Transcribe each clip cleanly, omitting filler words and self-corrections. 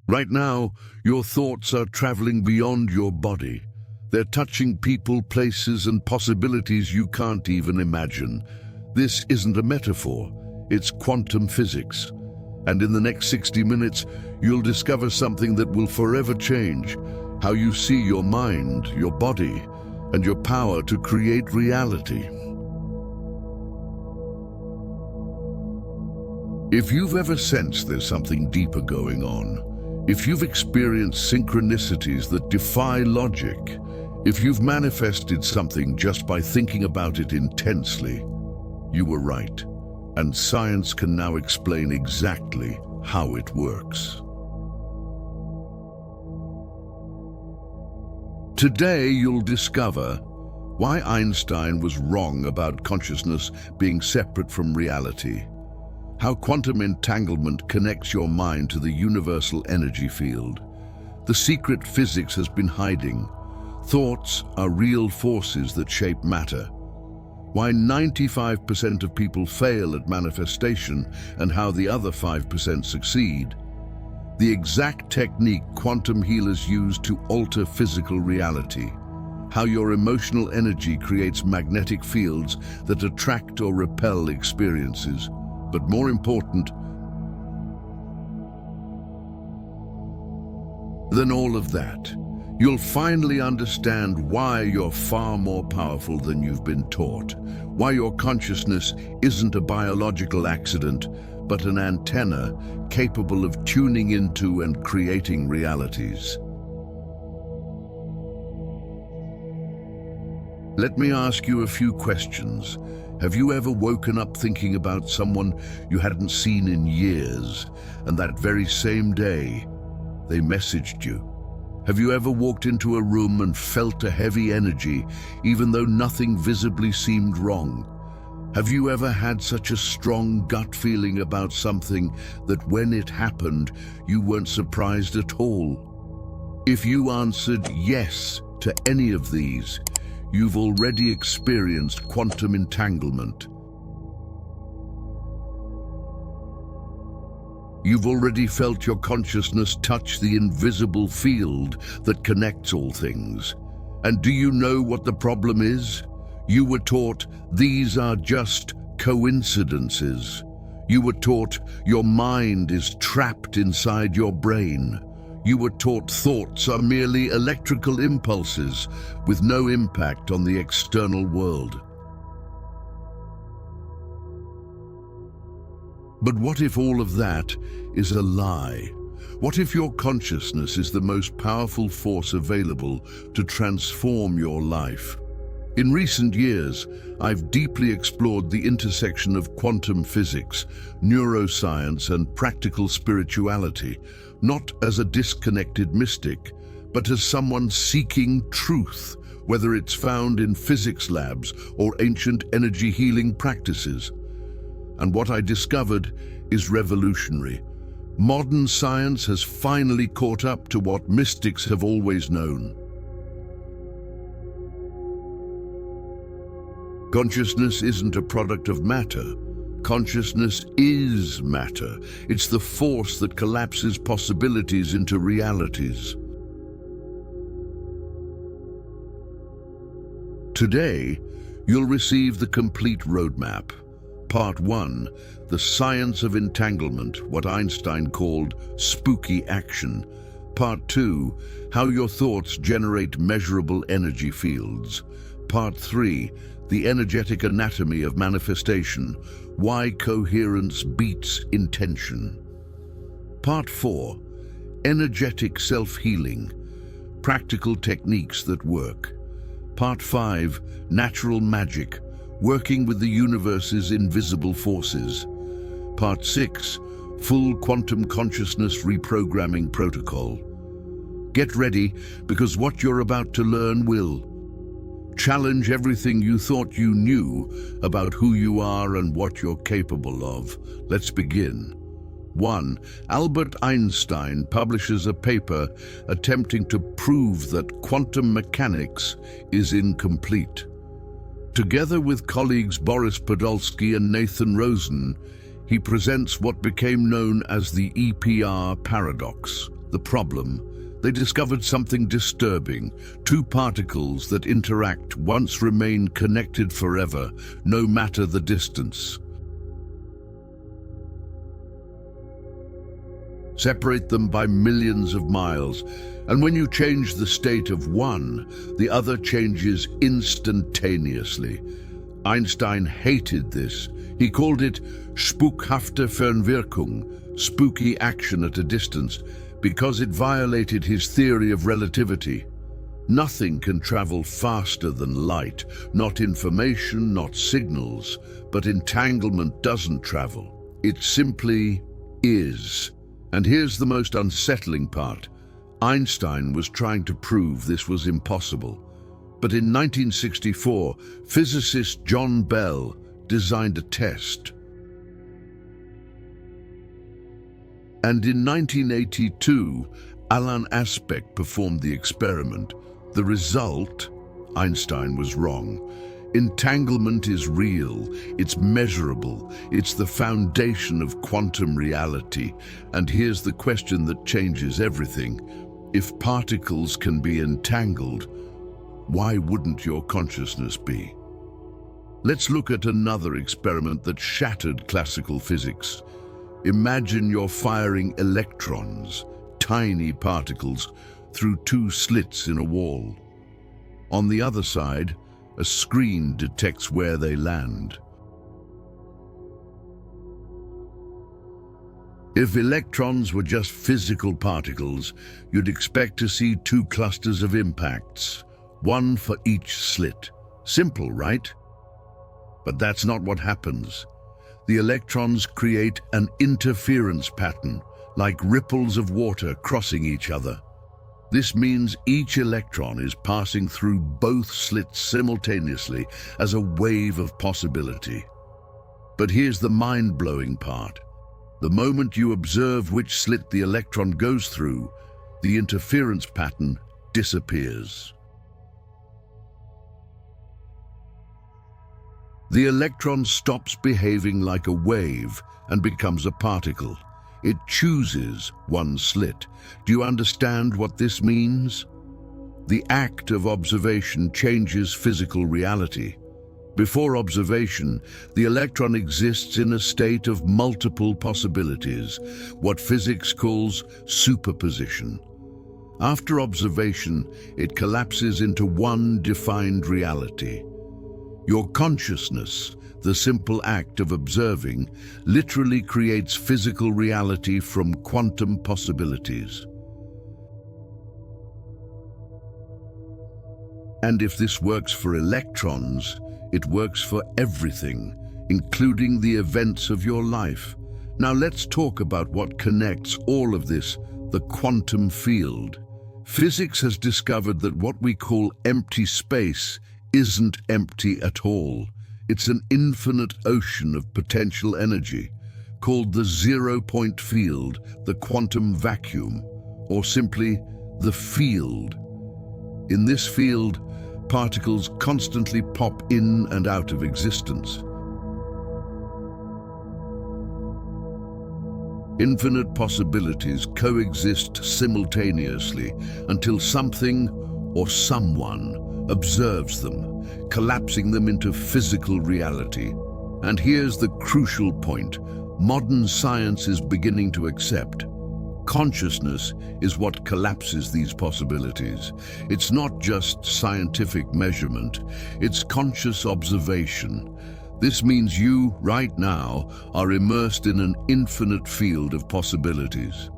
Right now, your thoughts are traveling beyond your body. They're touching people, places, and possibilities you can't even imagine. This isn't a metaphor, it's quantum physics. And in the next 60 minutes, you'll discover something that will forever change how you see your mind, your body, and your power to create reality. If you've ever sensed there's something deeper going on, if you've experienced synchronicities that defy logic, if you've manifested something just by thinking about it intensely, you were right. And science can now explain exactly how it works. Today, you'll discover why Einstein was wrong about consciousness being separate from reality, how quantum entanglement connects your mind to the universal energy field, the secret physics has been hiding, thoughts are real forces that shape matter, why 95% of people fail at manifestation and how the other 5% succeed, the exact technique quantum healers use to alter physical reality, how your emotional energy creates magnetic fields that attract or repel experiences, but more important than all of that, you'll finally understand why you're far more powerful than you've been taught, why your consciousness isn't a biological accident, but an antenna capable of tuning into and creating realities. Let me ask you a few questions. Have you ever woken up thinking about someone you hadn't seen in years, and that very same day, they messaged you? Have you ever walked into a room and felt a heavy energy, even though nothing visibly seemed wrong? Have you ever had such a strong gut feeling about something that when it happened, you weren't surprised at all? If you answered yes to any of these, you've already experienced quantum entanglement. You've already felt your consciousness touch the invisible field that connects all things. And do you know what the problem is? You were taught these are just coincidences. You were taught your mind is trapped inside your brain. You were taught thoughts are merely electrical impulses with no impact on the external world. But what if all of that is a lie? What if your consciousness is the most powerful force available to transform your life? In recent years, I've deeply explored the intersection of quantum physics, neuroscience, and practical spirituality, not as a disconnected mystic, but as someone seeking truth, whether it's found in physics labs or ancient energy healing practices. And what I discovered is revolutionary. Modern science has finally caught up to what mystics have always known. Consciousness isn't a product of matter. Consciousness is matter. It's the force that collapses possibilities into realities. Today, you'll receive the complete roadmap. Part 1, the science of entanglement, what Einstein called spooky action. Part 2, how your thoughts generate measurable energy fields. Part 3, the energetic anatomy of manifestation, why coherence beats intention. Part 4, energetic self-healing, practical techniques that work. Part 5, natural magic, working with the universe's invisible forces. Part 6, full quantum consciousness reprogramming protocol. Get ready, because what you're about to learn will challenge everything you thought you knew about who you are and what you're capable of. Let's begin. 1. Albert Einstein publishes a paper attempting to prove that quantum mechanics is incomplete. Together with colleagues Boris Podolsky and Nathan Rosen, he presents what became known as the EPR paradox. The problem? They discovered something disturbing. Two particles that interact once remain connected forever, no matter the distance. Separate them by millions of miles, and when you change the state of one, the other changes instantaneously. Einstein hated this. He called it spukhafte Fernwirkung, spooky action at a distance, because it violated his theory of relativity. Nothing can travel faster than light, not information, not signals, but entanglement doesn't travel. It simply is. And here's the most unsettling part. Einstein was trying to prove this was impossible. But in 1964, physicist John Bell designed a test. And in 1982, Alan Aspect performed the experiment. The result? Einstein was wrong. Entanglement is real, it's measurable, it's the foundation of quantum reality. And here's the question that changes everything. If particles can be entangled, why wouldn't your consciousness be? Let's look at another experiment that shattered classical physics. Imagine you're firing electrons, tiny particles, through two slits in a wall. On the other side, a screen detects where they land. If electrons were just physical particles, you'd expect to see two clusters of impacts, one for each slit. Simple, right? But that's not what happens. The electrons create an interference pattern, like ripples of water crossing each other. This means each electron is passing through both slits simultaneously as a wave of possibility. But here's the mind-blowing part. The moment you observe which slit the electron goes through, the interference pattern disappears. The electron stops behaving like a wave and becomes a particle. It chooses one slit. Do you understand what this means? The act of observation changes physical reality. Before observation, the electron exists in a state of multiple possibilities, what physics calls superposition. After observation, it collapses into one defined reality. Your consciousness, the simple act of observing, literally creates physical reality from quantum possibilities. And if this works for electrons, it works for everything, including the events of your life. Now let's talk about what connects all of this, the quantum field. Physics has discovered that what we call empty space isn't empty at all. It's an infinite ocean of potential energy, called the zero-point field, the quantum vacuum, or simply the field. In this field, particles constantly pop in and out of existence. Infinite possibilities coexist simultaneously until something or someone observes them, collapsing them into physical reality. And here's the crucial point modern science is beginning to accept. Consciousness is what collapses these possibilities. It's not just scientific measurement, it's conscious observation. This means you, right now, are immersed in an infinite field of possibilities.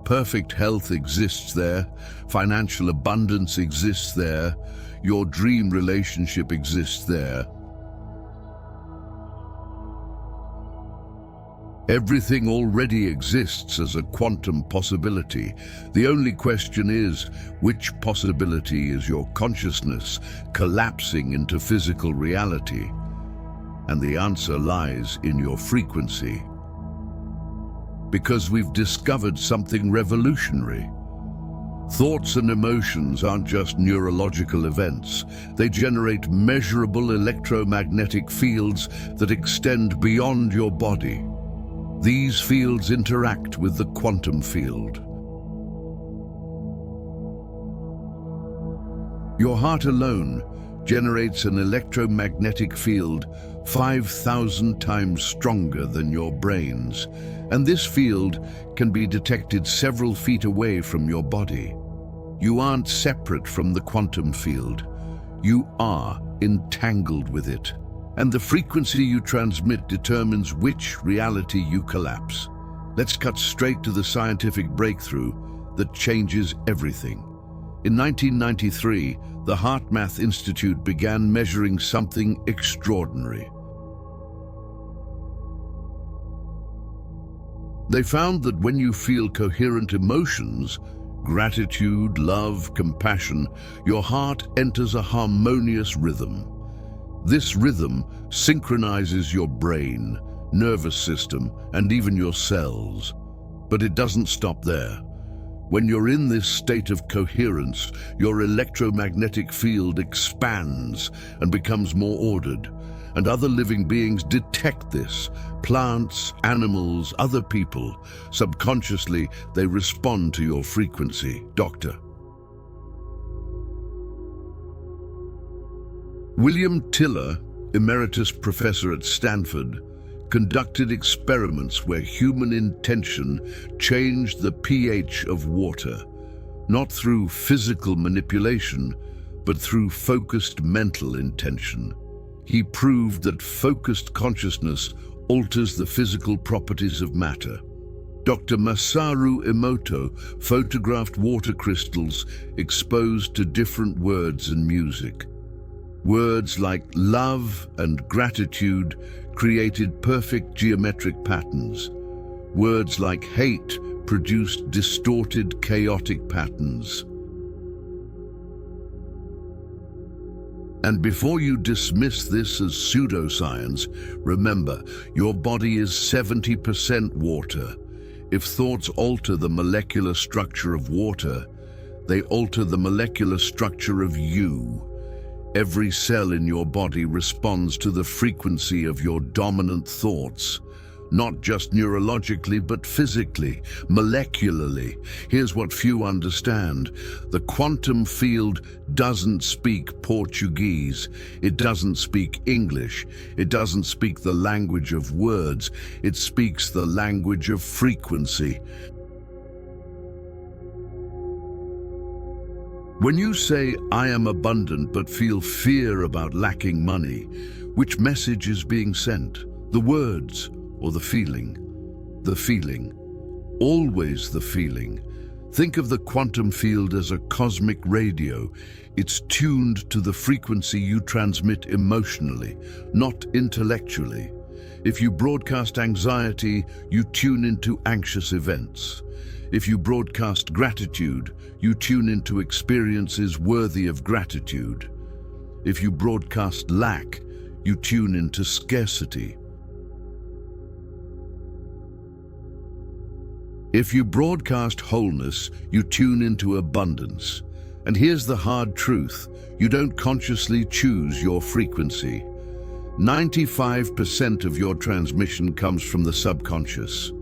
Perfect health exists there, financial abundance exists there, your dream relationship exists there. Everything already exists as a quantum possibility. The only question is, which possibility is your consciousness collapsing into physical reality? And the answer lies in your frequency. Because we've discovered something revolutionary. Thoughts and emotions aren't just neurological events. They generate measurable electromagnetic fields that extend beyond your body. These fields interact with the quantum field. Your heart alone generates an electromagnetic field 5,000 times stronger than your brain's, and this field can be detected several feet away from your body. You aren't separate from the quantum field. You are entangled with it, and the frequency you transmit determines which reality you collapse. Let's cut straight to the scientific breakthrough that changes everything. In 1993, the HeartMath Institute began measuring something extraordinary. They found that when you feel coherent emotions, gratitude, love, compassion, your heart enters a harmonious rhythm. This rhythm synchronizes your brain, nervous system, and even your cells. But it doesn't stop there. When you're in this state of coherence, your electromagnetic field expands and becomes more ordered. And other living beings detect this. Plants, animals, other people. Subconsciously, they respond to your frequency. Doctor. William Tiller, emeritus professor at Stanford, conducted experiments where human intention changed the pH of water, not through physical manipulation, but through focused mental intention. He proved that focused consciousness alters the physical properties of matter. Dr. Masaru Emoto photographed water crystals exposed to different words and music. Words like love and gratitude created perfect geometric patterns. Words like hate produced distorted, chaotic patterns. And before you dismiss this as pseudoscience, remember, your body is 70% water. If thoughts alter the molecular structure of water, they alter the molecular structure of you. Every cell in your body responds to the frequency of your dominant thoughts, not just neurologically, but physically, molecularly. Here's what few understand. The quantum field doesn't speak Portuguese. It doesn't speak English. It doesn't speak the language of words. It speaks the language of frequency. When you say, "I am abundant," but feel fear about lacking money, which message is being sent? The words or the feeling? The feeling. Always the feeling. Think of the quantum field as a cosmic radio. It's tuned to the frequency you transmit emotionally, not intellectually. If you broadcast anxiety, you tune into anxious events. If you broadcast gratitude, you tune into experiences worthy of gratitude. If you broadcast lack, you tune into scarcity. If you broadcast wholeness, you tune into abundance. And here's the hard truth: you don't consciously choose your frequency. 95% of your transmission comes from the subconscious.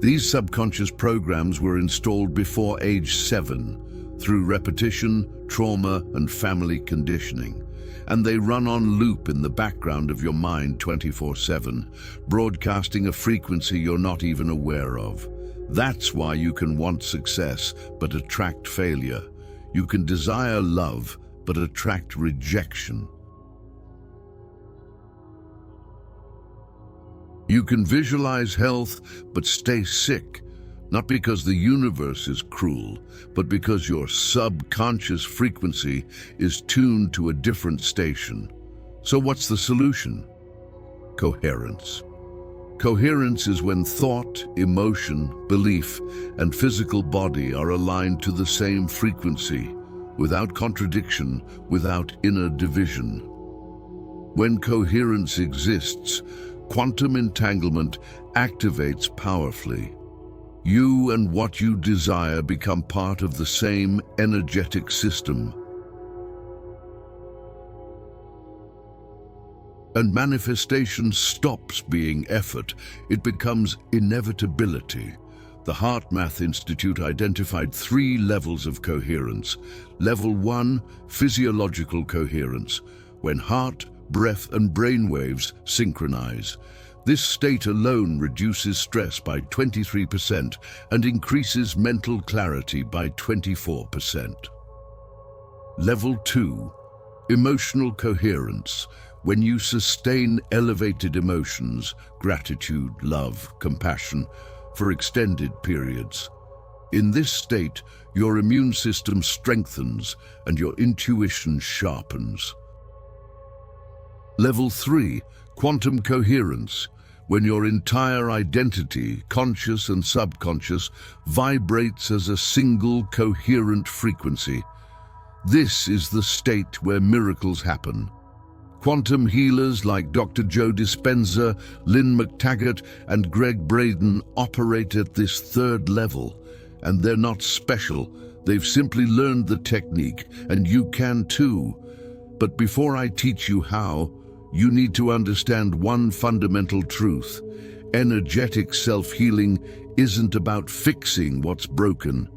These subconscious programs were installed before age 7 through repetition, trauma, and family conditioning. And they run on loop in the background of your mind 24/7, broadcasting a frequency you're not even aware of. That's why you can want success but attract failure. You can desire love but attract rejection. You can visualize health but stay sick, not because the universe is cruel, but because your subconscious frequency is tuned to a different station. So what's the solution? Coherence. Coherence is when thought, emotion, belief, and physical body are aligned to the same frequency, without contradiction, without inner division. When coherence exists, quantum entanglement activates powerfully. You and what you desire become part of the same energetic system. And manifestation stops being effort. It becomes inevitability. The HeartMath Institute identified 3 levels of coherence. Level 1, physiological coherence, when heart, breath, and brain waves synchronize. This state alone reduces stress by 23% and increases mental clarity by 24%. Level 2, emotional coherence, when you sustain elevated emotions, gratitude, love, compassion, for extended periods. In this state, your immune system strengthens and your intuition sharpens. Level 3, quantum coherence, when your entire identity, conscious and subconscious, vibrates as a single coherent frequency. This is the state where miracles happen. Quantum healers like Dr. Joe Dispenza, Lynn McTaggart, and Greg Braden operate at this 3rd level. And they're not special. They've simply learned the technique, and you can too. But before I teach you how, you need to understand one fundamental truth. Energetic self-healing isn't about fixing what's broken.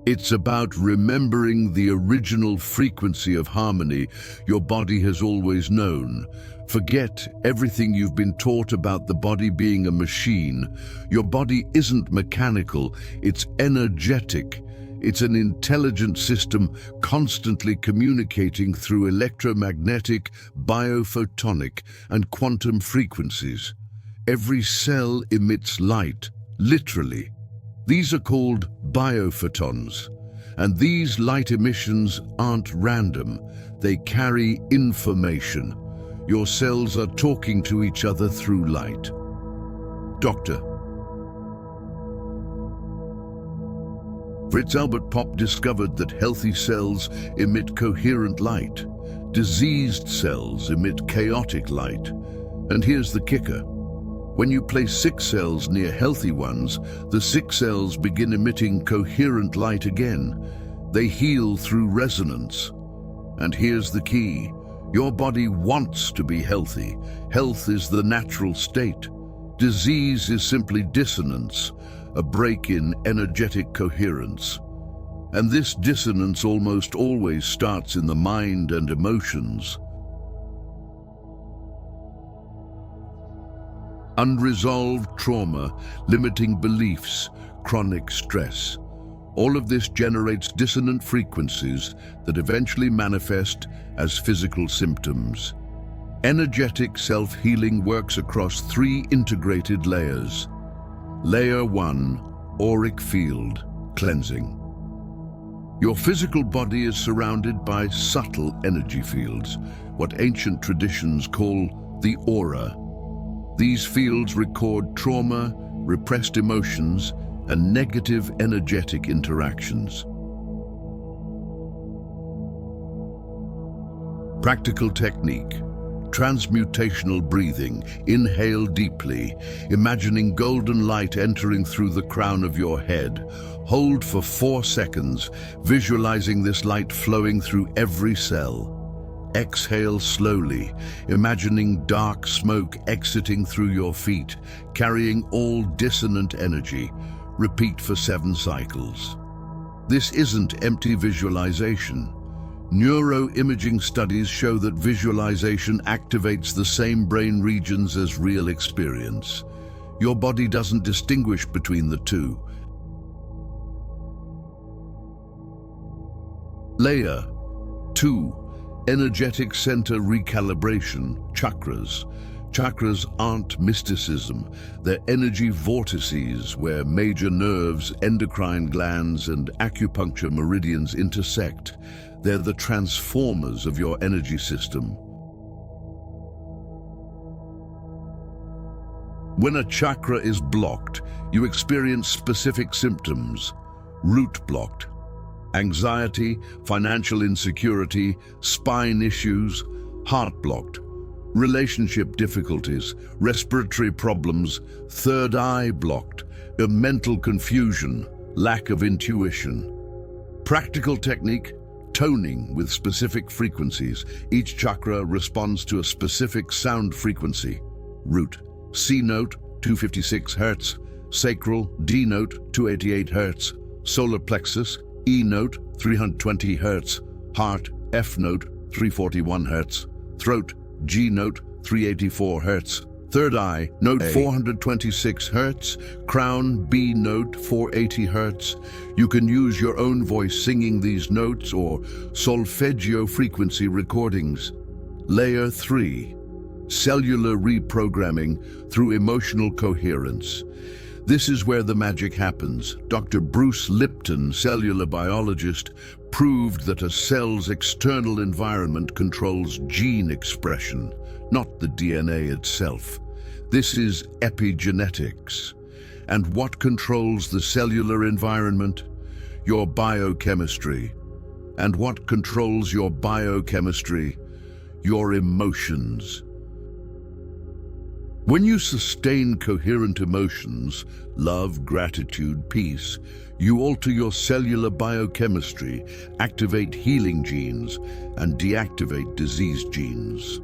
It's about remembering the original frequency of harmony your body has always known. Forget everything you've been taught about the body being a machine. Your body isn't mechanical, it's energetic. It's an intelligent system constantly communicating through electromagnetic, biophotonic, and quantum frequencies. Every cell emits light, literally. These are called biophotons, and these light emissions aren't random. They carry information. Your cells are talking to each other through light. Dr. Fritz Albert Popp discovered that healthy cells emit coherent light. Diseased cells emit chaotic light. And here's the kicker. When you place sick cells near healthy ones, the sick cells begin emitting coherent light again. They heal through resonance. And here's the key. Your body wants to be healthy. Health is the natural state. Disease is simply dissonance, a break in energetic coherence. And this dissonance almost always starts in the mind and emotions. Unresolved trauma, limiting beliefs, chronic stress. All of this generates dissonant frequencies that eventually manifest as physical symptoms. Energetic self-healing works across 3 integrated layers. Layer 1, auric field, cleansing. Your physical body is surrounded by subtle energy fields, what ancient traditions call the aura. These fields record trauma, repressed emotions, and negative energetic interactions. Practical technique. Transmutational breathing. Inhale deeply, imagining golden light entering through the crown of your head. Hold for 4 seconds, visualizing this light flowing through every cell. Exhale slowly, imagining dark smoke exiting through your feet, carrying all dissonant energy. Repeat for 7 cycles. This isn't empty visualization. Neuroimaging studies show that visualization activates the same brain regions as real experience. Your body doesn't distinguish between the two. Layer 2. Energetic center recalibration, chakras. Chakras aren't mysticism, they're energy vortices where major nerves, endocrine glands, and acupuncture meridians intersect. They're the transformers of your energy system. When a chakra is blocked, you experience specific symptoms. Root blocked. Anxiety, financial insecurity, spine issues. Heart blocked. Relationship difficulties, respiratory problems, third eye blocked, mental confusion, lack of intuition. Practical technique, toning with specific frequencies. Each chakra responds to a specific sound frequency. Root, C note 256 Hz, sacral D note 288 Hz, solar plexus E note 320 Hz, heart F note 341 Hz, throat G note 384 Hz, third eye note 426 Hz, crown B note 480 Hz. You can use your own voice singing these notes or solfeggio frequency recordings. Layer 3. Cellular reprogramming through emotional coherence. This is where the magic happens. Dr. Bruce Lipton, cellular biologist, proved that a cell's external environment controls gene expression, not the DNA itself. This is epigenetics. And what controls the cellular environment? Your biochemistry. And what controls your biochemistry? Your emotions. When you sustain coherent emotions, love, gratitude, peace, you alter your cellular biochemistry, activate healing genes, and deactivate disease genes.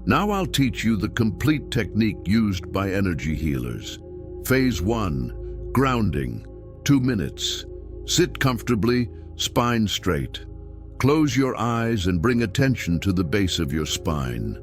Now I'll teach you the complete technique used by energy healers. Phase 1. Grounding. 2 minutes. Sit comfortably, spine straight. Close your eyes and bring attention to the base of your spine.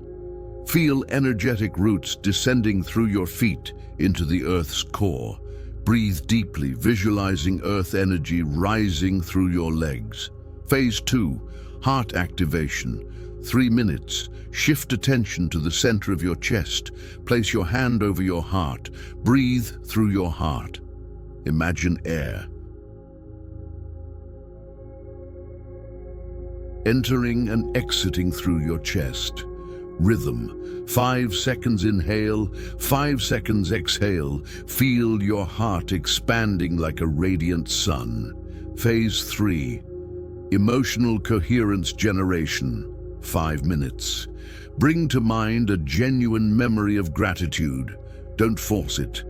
Feel energetic roots descending through your feet into the Earth's core. Breathe deeply, visualizing Earth energy rising through your legs. Phase 2. Heart activation. 3 minutes. Shift attention to the center of your chest. Place your hand over your heart. Breathe through your heart. Imagine air entering and exiting through your chest. Rhythm. 5 seconds inhale, 5 seconds exhale. Feel your heart expanding like a radiant sun. Phase 3. Emotional coherence generation. 5 minutes. Bring to mind a genuine memory of gratitude. Don't force it.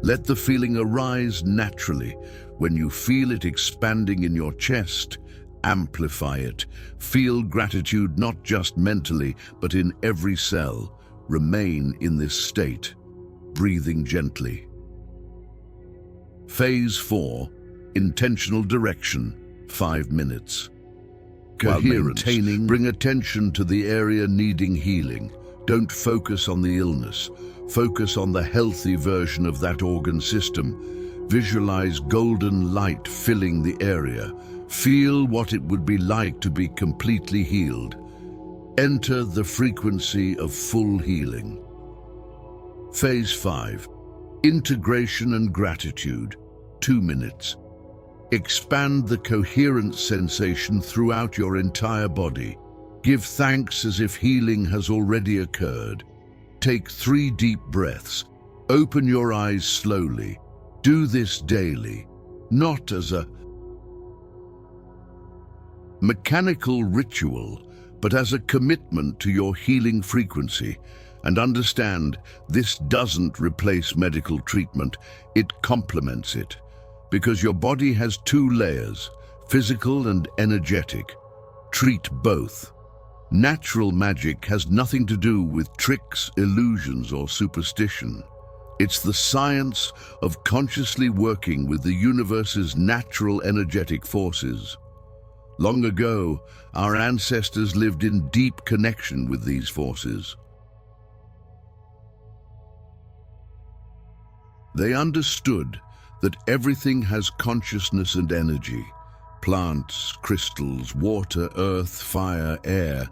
Let the feeling arise naturally. When you feel it expanding in your chest, amplify it. Feel gratitude not just mentally, but in every cell. Remain in this state, breathing gently. Phase 4. Intentional direction. 5 minutes. Coherence. Bring attention to the area needing healing. Don't focus on the illness. Focus on the healthy version of that organ system. Visualize golden light filling the area. Feel what it would be like to be completely healed. Enter the frequency of full healing. Phase 5. Integration and gratitude. 2 minutes. Expand the coherent sensation throughout your entire body. Give thanks as if healing has already occurred. Take 3 deep breaths. Open your eyes slowly. Do this daily, not as a mechanical ritual, but as a commitment to your healing frequency. And understand, this doesn't replace medical treatment, it complements it. Because your body has 2 layers, physical and energetic. Treat both. Natural magic has nothing to do with tricks, illusions, or superstition. It's the science of consciously working with the universe's natural energetic forces. Long ago, our ancestors lived in deep connection with these forces. They understood that everything has consciousness and energy, plants, crystals, water, earth, fire, air,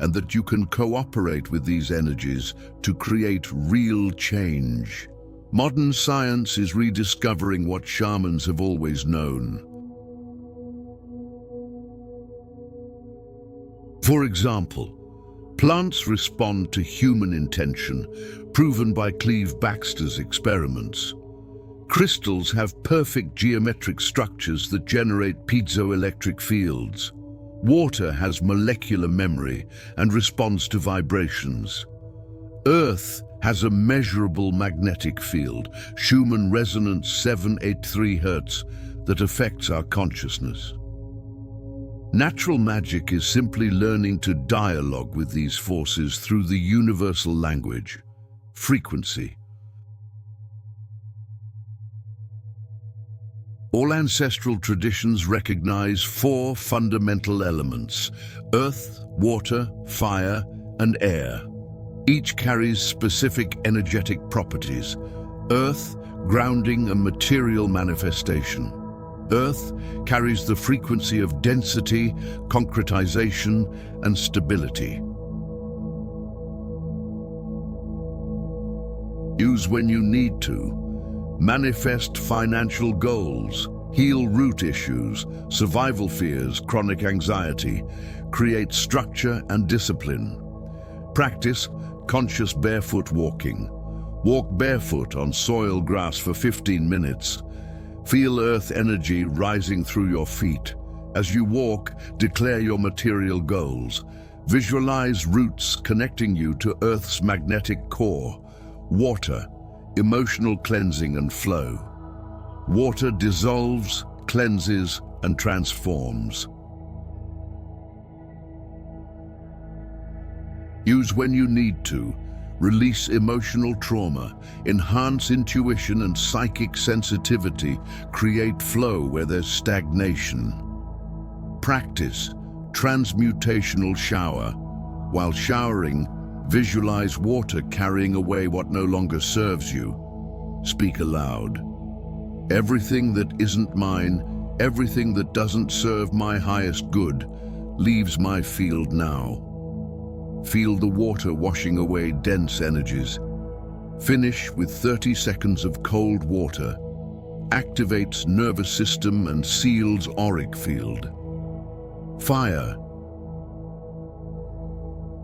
and that you can cooperate with these energies to create real change. Modern science is rediscovering what shamans have always known. For example, plants respond to human intention, proven by Cleve Baxter's experiments. Crystals have perfect geometric structures that generate piezoelectric fields. Water has molecular memory and responds to vibrations. Earth has a measurable magnetic field, Schumann resonance 783 Hz, that affects our consciousness. Natural magic is simply learning to dialogue with these forces through the universal language, frequency. All ancestral traditions recognize four fundamental elements: earth, water, fire, and air. Each carries specific energetic properties. Earth, grounding and material manifestation. Earth carries the frequency of density, concretization, and stability. Use when you need to. Manifest financial goals. Heal root issues, survival fears, chronic anxiety. Create structure and discipline. Practice conscious barefoot walking. Walk barefoot on soil grass for 15 minutes. Feel earth energy rising through your feet. As you walk, declare your material goals. Visualize roots connecting you to Earth's magnetic core. Water, emotional cleansing and flow. Water dissolves, cleanses, and transforms. Use when you need to. Release emotional trauma, enhance intuition and psychic sensitivity, create flow where there's stagnation. Practice transmutational shower. While showering, visualize water carrying away what no longer serves you. Speak aloud. Everything that isn't mine, everything that doesn't serve my highest good, leaves my field now. Feel the water washing away dense energies. Finish with 30 seconds of cold water. Activates nervous system and seals auric field. Fire.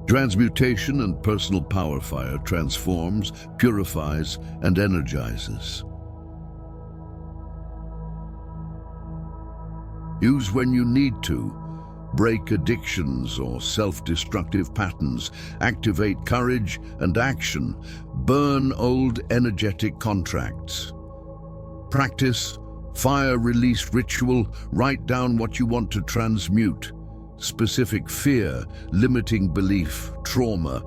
Transmutation and personal power fire transforms, purifies, and energizes. Use when you need to. Break addictions or self-destructive patterns, activate courage and action, burn old energetic contracts. Practice fire release ritual, write down what you want to transmute. Specific fear, limiting belief, trauma.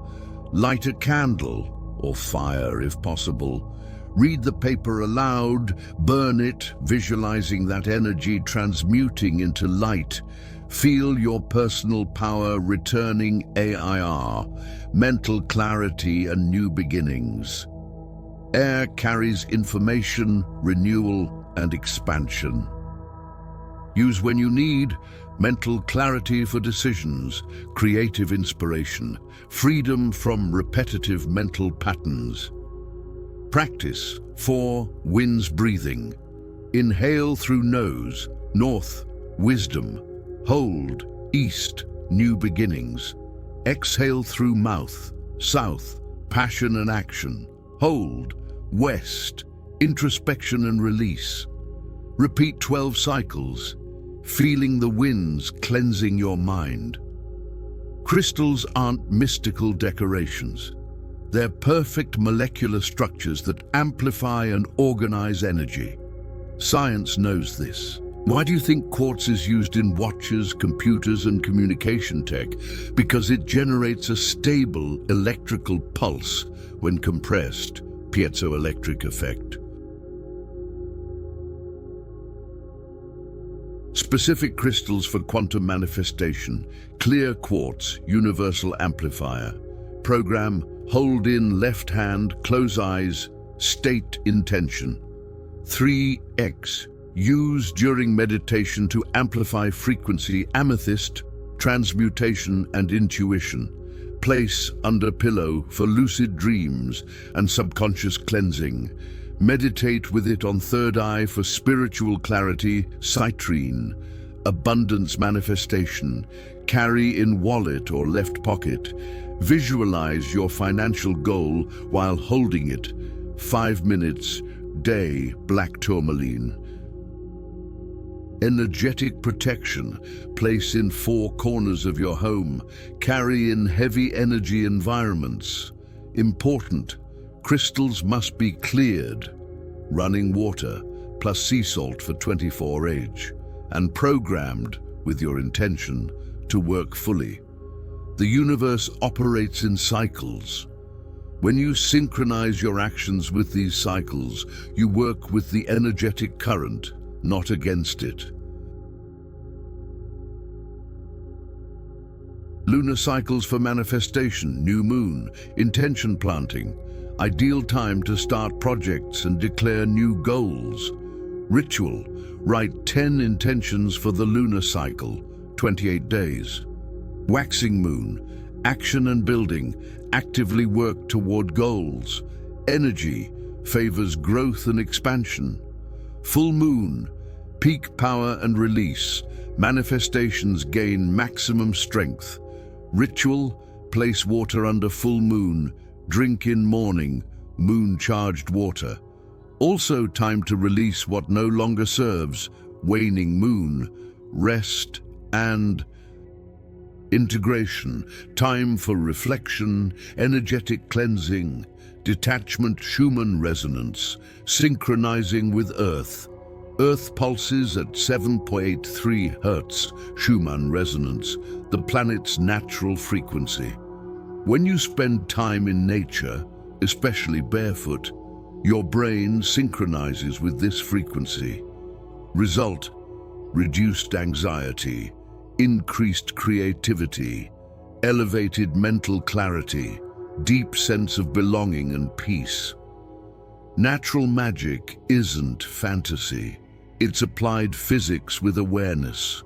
Light a candle or fire if possible. Read the paper aloud, burn it, visualizing that energy transmuting into light. Feel your personal power returning AIR, mental clarity and new beginnings. Air carries information, renewal and expansion. Use when you need. Mental clarity for decisions, creative inspiration, freedom from repetitive mental patterns. Practice 4 winds breathing. Inhale through nose, north, wisdom. Hold, east, new beginnings. Exhale through mouth, south, passion and action. Hold, west, introspection and release. Repeat 12 cycles, feeling the winds cleansing your mind. Crystals aren't mystical decorations. They're perfect molecular structures that amplify and organize energy. Science knows this. Why do you think quartz is used in watches, computers, and communication tech? Because it generates a stable electrical pulse when compressed, piezoelectric effect. Specific crystals for quantum manifestation. Clear quartz, universal amplifier. Program, hold in left hand, close eyes, state intention. 3x. Use during meditation to amplify frequency. Amethyst, transmutation and intuition. Place under pillow for lucid dreams and subconscious cleansing. Meditate with it on third eye for spiritual clarity. Citrine, abundance manifestation. Carry in wallet or left pocket. Visualize your financial goal while holding it. 5 minutes, day, black tourmaline. Energetic protection, place in 4 corners of your home. Carry in heavy energy environments. Important, crystals must be cleared. Running water, plus sea salt for 24H. And programmed, with your intention to work fully. The universe operates in cycles. When you synchronize your actions with these cycles, you work with the energetic current, not against it. Lunar cycles for manifestation, new moon, intention planting, ideal time to start projects and declare new goals. Ritual, write 10 intentions for the lunar cycle, 28 days. Waxing moon, action and building, actively work toward goals. Energy, favors growth and expansion. Full moon, peak power and release, manifestations gain maximum strength. Ritual, place water under full moon, drink in morning, moon-charged water. Also time to release what no longer serves, waning moon, rest and integration, time for reflection, energetic cleansing, detachment, Schumann resonance, synchronizing with Earth. Earth pulses at 7.83 Hz, Schumann resonance, the planet's natural frequency. When you spend time in nature, especially barefoot, your brain synchronizes with this frequency. Result: reduced anxiety, increased creativity, elevated mental clarity, deep sense of belonging and peace. Natural magic isn't fantasy. It's applied physics with awareness.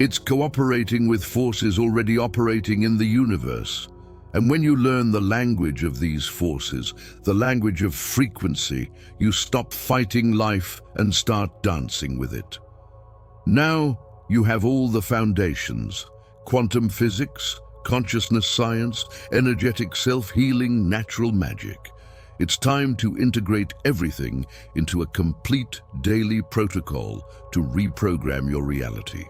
It's cooperating with forces already operating in the universe. And when you learn the language of these forces, the language of frequency, you stop fighting life and start dancing with it. Now you have all the foundations: quantum physics, consciousness science, energetic self-healing, natural magic. It's time to integrate everything into a complete daily protocol to reprogram your reality.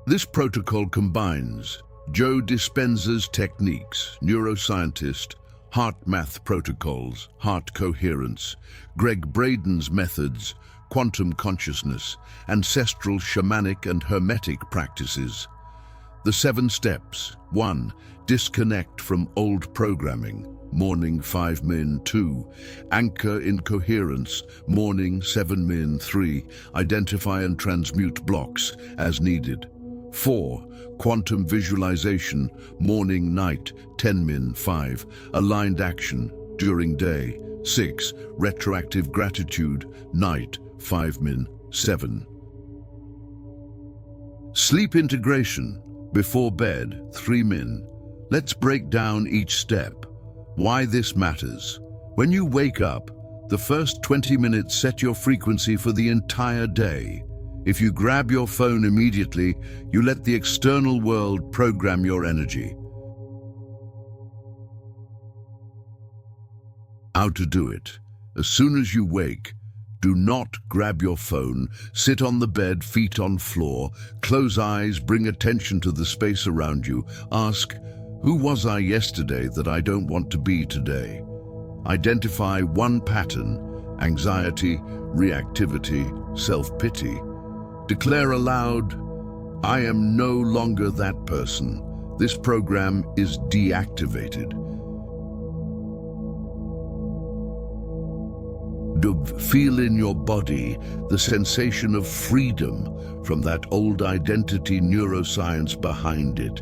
This protocol combines Joe Dispenza's techniques, neuroscientist, heart math protocols, heart coherence, Greg Braden's methods, quantum consciousness, ancestral shamanic and hermetic practices. The 7 steps. 1. Disconnect from old programming. Morning 5 min 2. Anchor in coherence. Morning 7 min 3. Identify and transmute blocks as needed. 4. Quantum visualization. Morning night 10 min 5. Aligned action during day. 6. Retroactive gratitude. Night 5 min 7. Sleep integration. Before bed 3 min. Let's break down each step. Why this matters. When you wake up, the first 20 minutes set your frequency for the entire day. If you grab your phone immediately, you let the external world program your energy. How to do it. As soon as you wake, do not grab your phone, sit on the bed, feet on floor, close eyes, bring attention to the space around you. Ask, who was I yesterday that I don't want to be today? Identify one pattern: anxiety, reactivity, self-pity. Declare aloud, I am no longer that person. This program is deactivated. Feel in your body the sensation of freedom from that old identity, neuroscience behind it.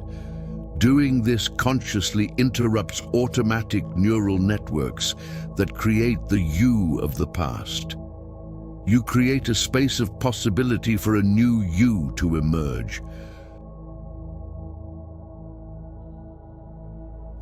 Doing this consciously interrupts automatic neural networks that create the you of the past. You create a space of possibility for a new you to emerge.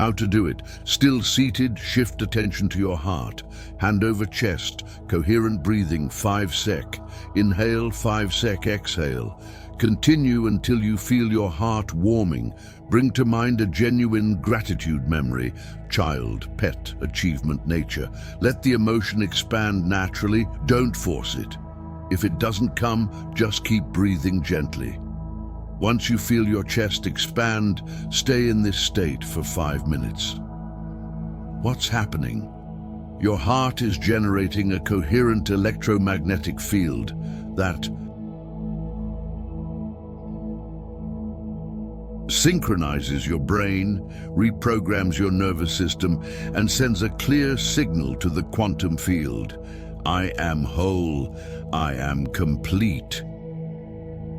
How to do it. Still seated, shift attention to your heart. Hand over chest, coherent breathing, 5 sec. Inhale, 5 sec, exhale. Continue until you feel your heart warming. Bring to mind a genuine gratitude memory. Child, pet, achievement, nature. Let the emotion expand naturally. Don't force it. If it doesn't come, just keep breathing gently. Once you feel your chest expand, stay in this state for 5 minutes. What's happening? Your heart is generating a coherent electromagnetic field that synchronizes your brain, reprograms your nervous system, and sends a clear signal to the quantum field. I am whole. I am complete.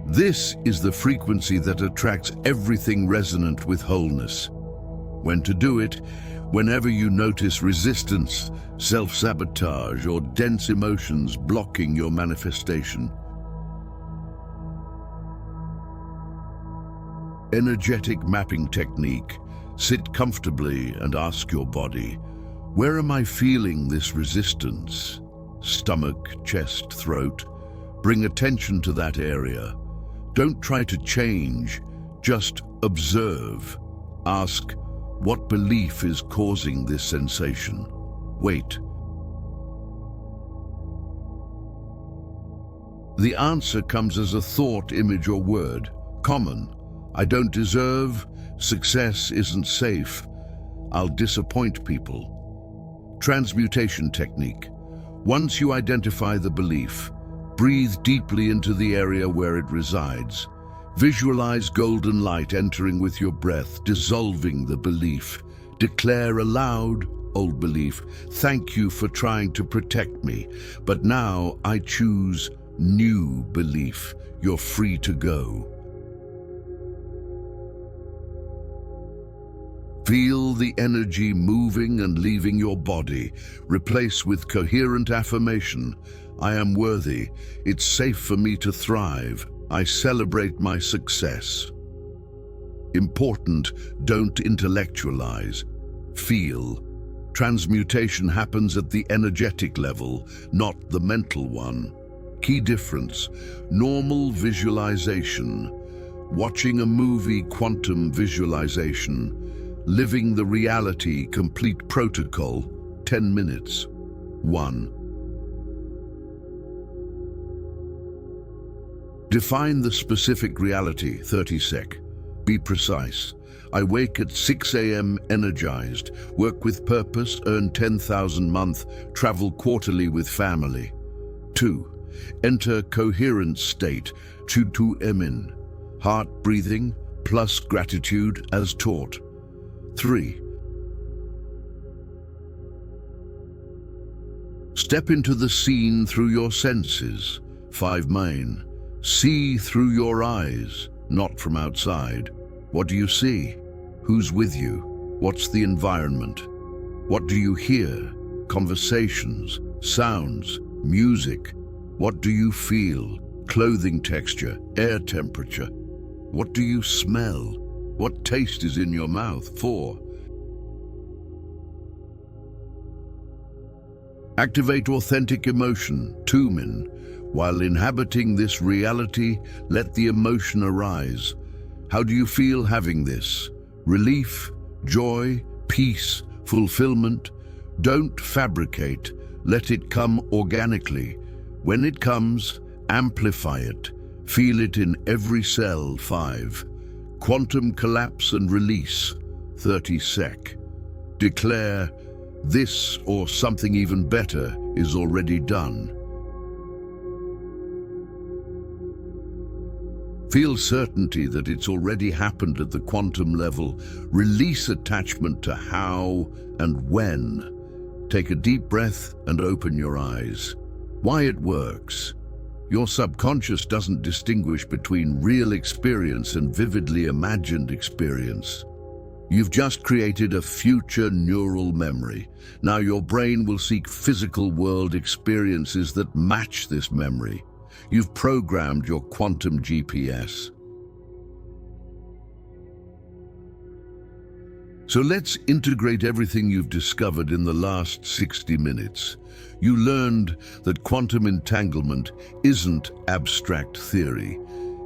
This is the frequency that attracts everything resonant with wholeness. When to do it? Whenever you notice resistance, self-sabotage, or dense emotions blocking your manifestation. Energetic mapping technique. Sit comfortably and ask your body, where am I feeling this resistance? Stomach, chest, throat. Bring attention to that area. Don't try to change, just observe. Ask, what belief is causing this sensation? Wait. The answer comes as a thought, image, or word. Common. I don't deserve. Success isn't safe. I'll disappoint people. Transmutation technique. Once you identify the belief, breathe deeply into the area where it resides. Visualize golden light entering with your breath, dissolving the belief. Declare aloud, old belief, thank you for trying to protect me, but now I choose new belief. You're free to go. Feel the energy moving and leaving your body. Replace with coherent affirmation. I am worthy. It's safe for me to thrive. I celebrate my success. Important, don't intellectualize. Feel. Transmutation happens at the energetic level, not the mental one. Key difference. Normal visualization. Watching a movie, quantum visualization. Living the reality, complete protocol, 10 minutes. 1. Define the specific reality, 30 sec. Be precise. I wake at 6 a.m. energized, work with purpose, earn 10,000 month, travel quarterly with family. 2. Enter coherent state, tu emin. Heart breathing plus gratitude as taught. 3. Step into the scene through your senses. 5 main. See through your eyes, not from outside. What do you see? Who's with you? What's the environment? What do you hear? Conversations, sounds, music. What do you feel? Clothing texture, air temperature. What do you smell? What taste is in your mouth? 4. Activate authentic emotion, 2 min. While inhabiting this reality, let the emotion arise. How do you feel having this? Relief, joy, peace, fulfillment? Don't fabricate. Let it come organically. When it comes, amplify it. Feel it in every cell. 5. Quantum collapse and release, 30 sec. Declare, this or something even better is already done. Feel certainty that it's already happened at the quantum level. Release attachment to how and when. Take a deep breath and open your eyes. Why it works. Your subconscious doesn't distinguish between real experience and vividly imagined experience. You've just created a future neural memory. Now your brain will seek physical world experiences that match this memory. You've programmed your quantum GPS. So let's integrate everything you've discovered in the last 60 minutes. You learned that quantum entanglement isn't abstract theory.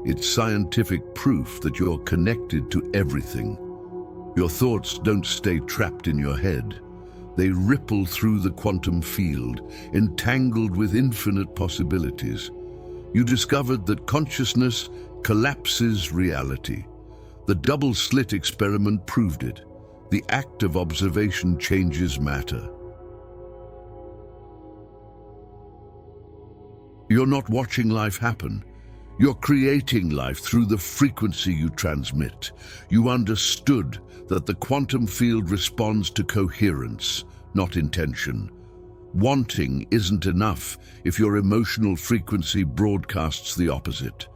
It's scientific proof that you're connected to everything. Your thoughts don't stay trapped in your head. They ripple through the quantum field, entangled with infinite possibilities. You discovered that consciousness collapses reality. The double-slit experiment proved it. The act of observation changes matter. You're not watching life happen. You're creating life through the frequency you transmit. You understood that the quantum field responds to coherence, not intention. Wanting isn't enough if your emotional frequency broadcasts the opposite.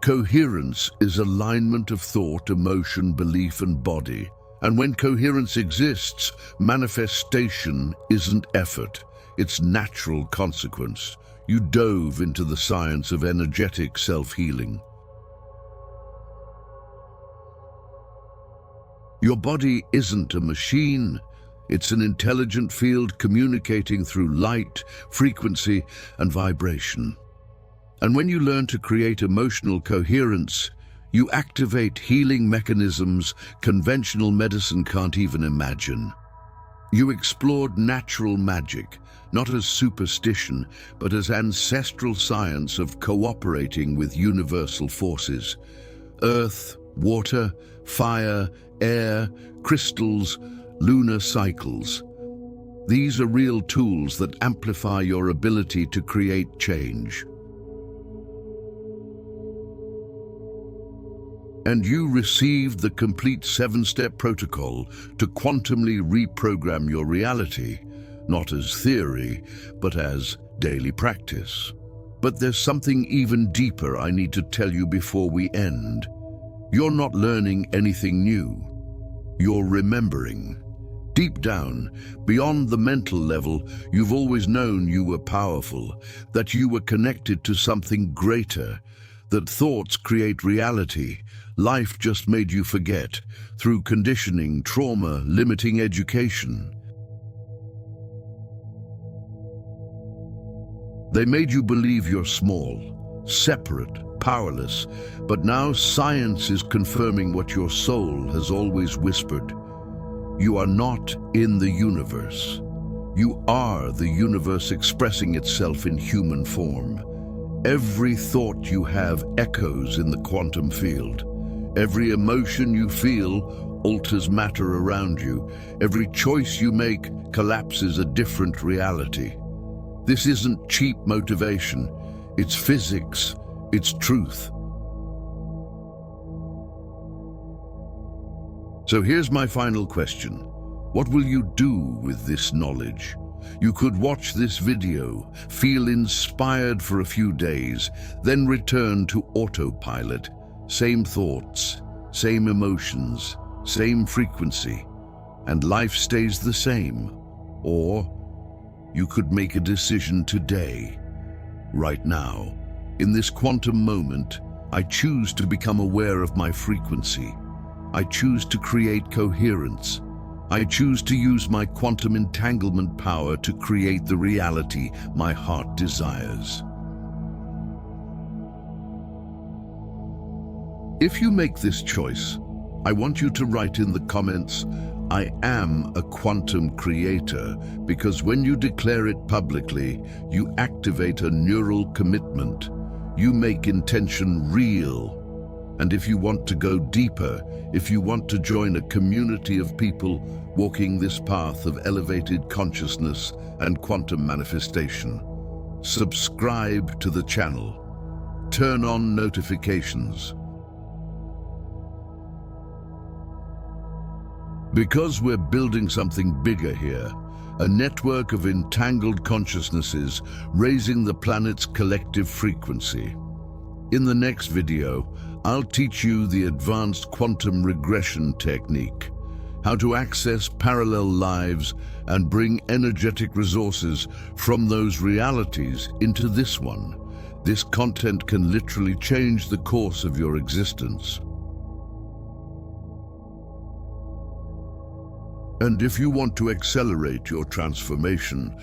Coherence is alignment of thought, emotion, belief, and body. And when coherence exists, manifestation isn't effort, it's natural consequence. You dove into the science of energetic self-healing. Your body isn't a machine. It's an intelligent field communicating through light, frequency, and vibration. And when you learn to create emotional coherence, you activate healing mechanisms conventional medicine can't even imagine. You explored natural magic, not as superstition, but as ancestral science of cooperating with universal forces. Earth, water, fire, air, crystals, lunar cycles. These are real tools that amplify your ability to create change. And you received the complete 7-step protocol to quantumly reprogram your reality, not as theory, but as daily practice. But there's something even deeper I need to tell you before we end. You're not learning anything new. You're remembering. Deep down, beyond the mental level, you've always known you were powerful, that you were connected to something greater, that thoughts create reality. Life just made you forget, through conditioning, trauma, limiting education. They made you believe you're small, separate, powerless, but now science is confirming what your soul has always whispered. You are not in the universe. You are the universe expressing itself in human form. Every thought you have echoes in the quantum field. Every emotion you feel alters matter around you. Every choice you make collapses a different reality. This isn't cheap motivation. It's physics. It's truth. So here's my final question. What will you do with this knowledge? You could watch this video, feel inspired for a few days, then return to autopilot. Same thoughts, same emotions, same frequency, and life stays the same. Or you could make a decision today, right now. In this quantum moment, I choose to become aware of my frequency. I choose to create coherence. I choose to use my quantum entanglement power to create the reality my heart desires. If you make this choice, I want you to write in the comments, I am a quantum creator, because when you declare it publicly, you activate a neural commitment. You make intention real. And if you want to go deeper, if you want to join a community of people walking this path of elevated consciousness and quantum manifestation, subscribe to the channel. Turn on notifications. Because we're building something bigger here, a network of entangled consciousnesses raising the planet's collective frequency. In the next video, I'll teach you the advanced quantum regression technique, how to access parallel lives and bring energetic resources from those realities into this one. This content can literally change the course of your existence. And if you want to accelerate your transformation,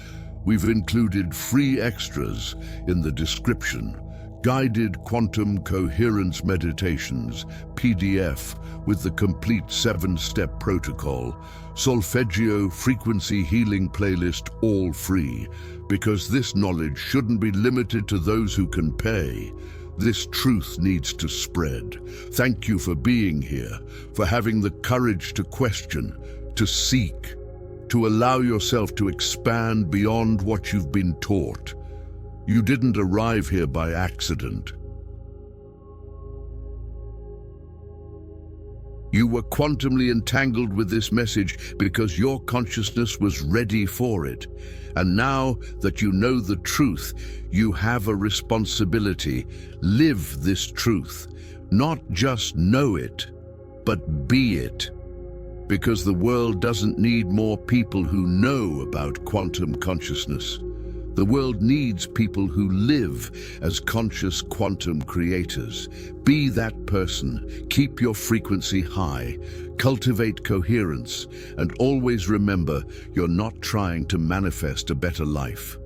we've included free extras in the description. Guided Quantum Coherence Meditations, PDF, with the complete 7-step protocol, Solfeggio Frequency Healing Playlist, all free, because this knowledge shouldn't be limited to those who can pay. This truth needs to spread. Thank you for being here, for having the courage to question, to seek, to allow yourself to expand beyond what you've been taught. You didn't arrive here by accident. You were quantumly entangled with this message because your consciousness was ready for it. And now that you know the truth, you have a responsibility. Live this truth. Not just know it, but be it. Because the world doesn't need more people who know about quantum consciousness. The world needs people who live as conscious quantum creators. Be that person. Keep your frequency high. Cultivate coherence. And always remember, you're not trying to manifest a better life.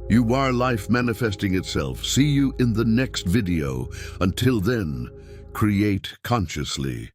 You are life manifesting itself. See you in the next video. Until then, create consciously.